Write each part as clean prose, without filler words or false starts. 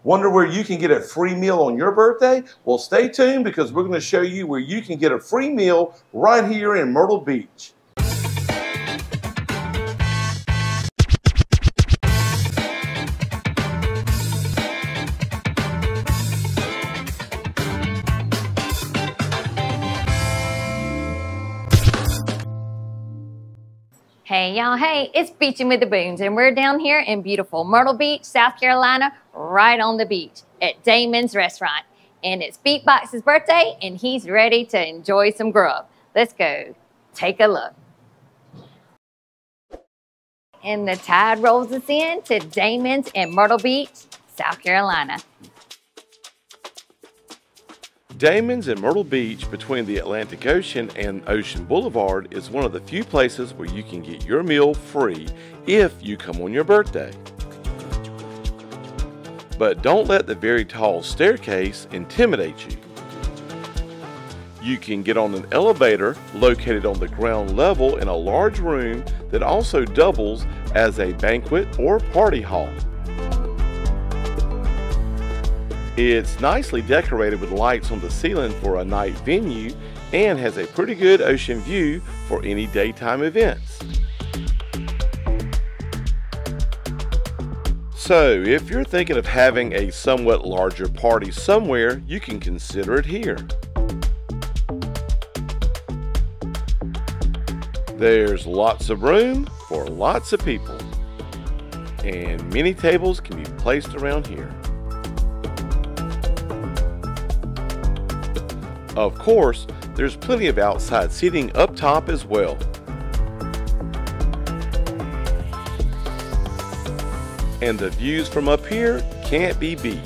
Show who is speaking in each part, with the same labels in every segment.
Speaker 1: Wonder where you can get a free meal on your birthday? Well, stay tuned because we're going to show you where you can get a free meal right here in Myrtle Beach.
Speaker 2: Hey y'all, hey, it's Beachin With The Boones, and we're down here in beautiful Myrtle Beach, South Carolina, right on the beach at Damon's restaurant. And it's Beatbox's birthday, and he's ready to enjoy some grub. Let's go take a look. And the tide rolls us in to Damon's in Myrtle Beach, South Carolina.
Speaker 1: Damon's in Myrtle Beach between the Atlantic Ocean and Ocean Boulevard is one of the few places where you can get your meal free if you come on your birthday. But don't let the very tall staircase intimidate you. You can get on an elevator located on the ground level in a large room that also doubles as a banquet or party hall. It's nicely decorated with lights on the ceiling for a night venue and has a pretty good ocean view for any daytime events. So if you're thinking of having a somewhat larger party somewhere, you can consider it here. There's lots of room for lots of people, and many tables can be placed around here. Of course, there's plenty of outside seating up top as well. And the views from up here can't be beat.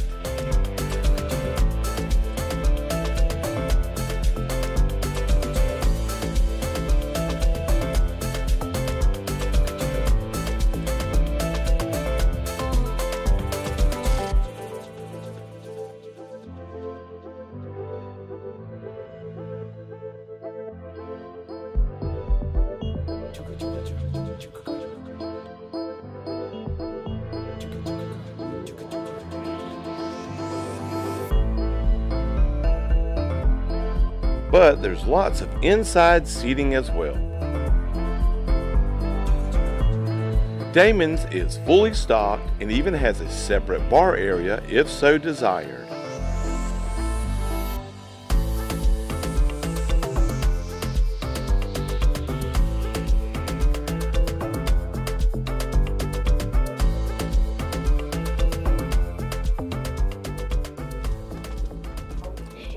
Speaker 1: But there's lots of inside seating as well. Damon's is fully stocked and even has a separate bar area if so desired.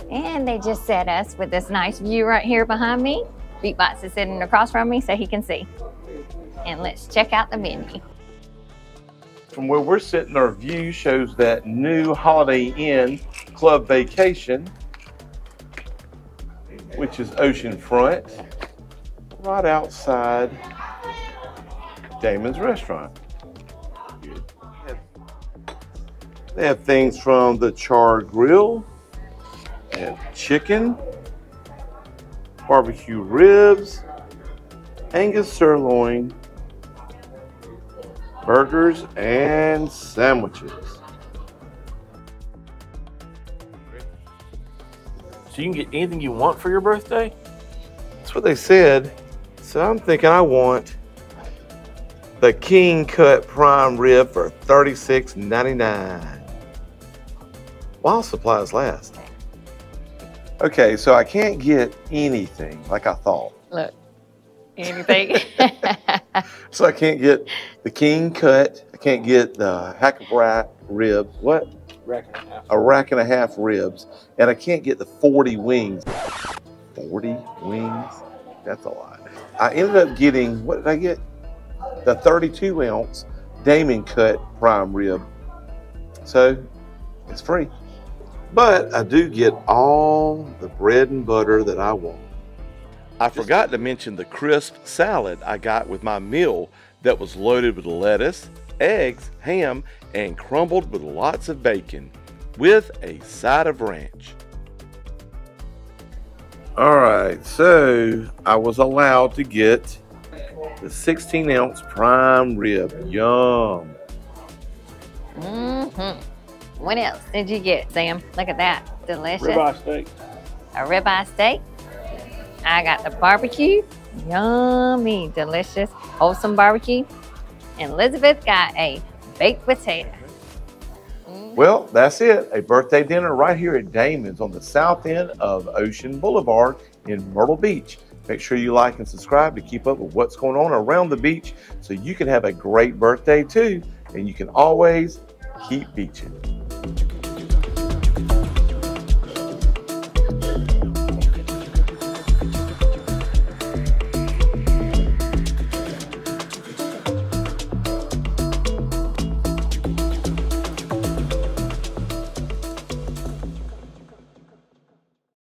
Speaker 2: And they just set us with this nice view right here behind me. Beatbox is sitting across from me so he can see. And let's check out the menu.
Speaker 1: From where we're sitting, our view shows that new Holiday Inn Club Vacation, which is Oceanfront, right outside Damon's restaurant. They have things from the charred grill, and chicken, barbecue ribs, Angus sirloin, burgers, and sandwiches.
Speaker 3: So you can get anything you want for your birthday?
Speaker 1: That's what they said. So I'm thinking I want the king cut prime rib for $36.99. While supplies last. Okay, so I can't get anything like I thought.
Speaker 2: Look, anything.
Speaker 1: So I can't get the king cut. I can't get the hack of rack ribs. What?
Speaker 3: Rack and a half.
Speaker 1: A rack and a half ribs. And I can't get the 40 wings. 40 wings? That's a lot. I ended up getting, what did I get? The 32 ounce Damon cut prime rib. So it's free. But I do get all the bread and butter that I want. I forgot to mention the crisp salad I got with my meal that was loaded with lettuce, eggs, ham, and crumbled with lots of bacon, with a side of ranch. All right, so I was allowed to get the 16-ounce prime rib. Yum.
Speaker 2: What else did you get, Sam? Look at that. Delicious.
Speaker 3: Ribeye steak.
Speaker 2: A ribeye steak. I got the barbecue. Yummy. Delicious. Wholesome barbecue. And Elizabeth got a baked potato.
Speaker 1: Well, that's it. A birthday dinner right here at Damon's on the south end of Ocean Boulevard in Myrtle Beach. Make sure you like and subscribe to keep up with what's going on around the beach so you can have a great birthday too. And you can always keep beaching.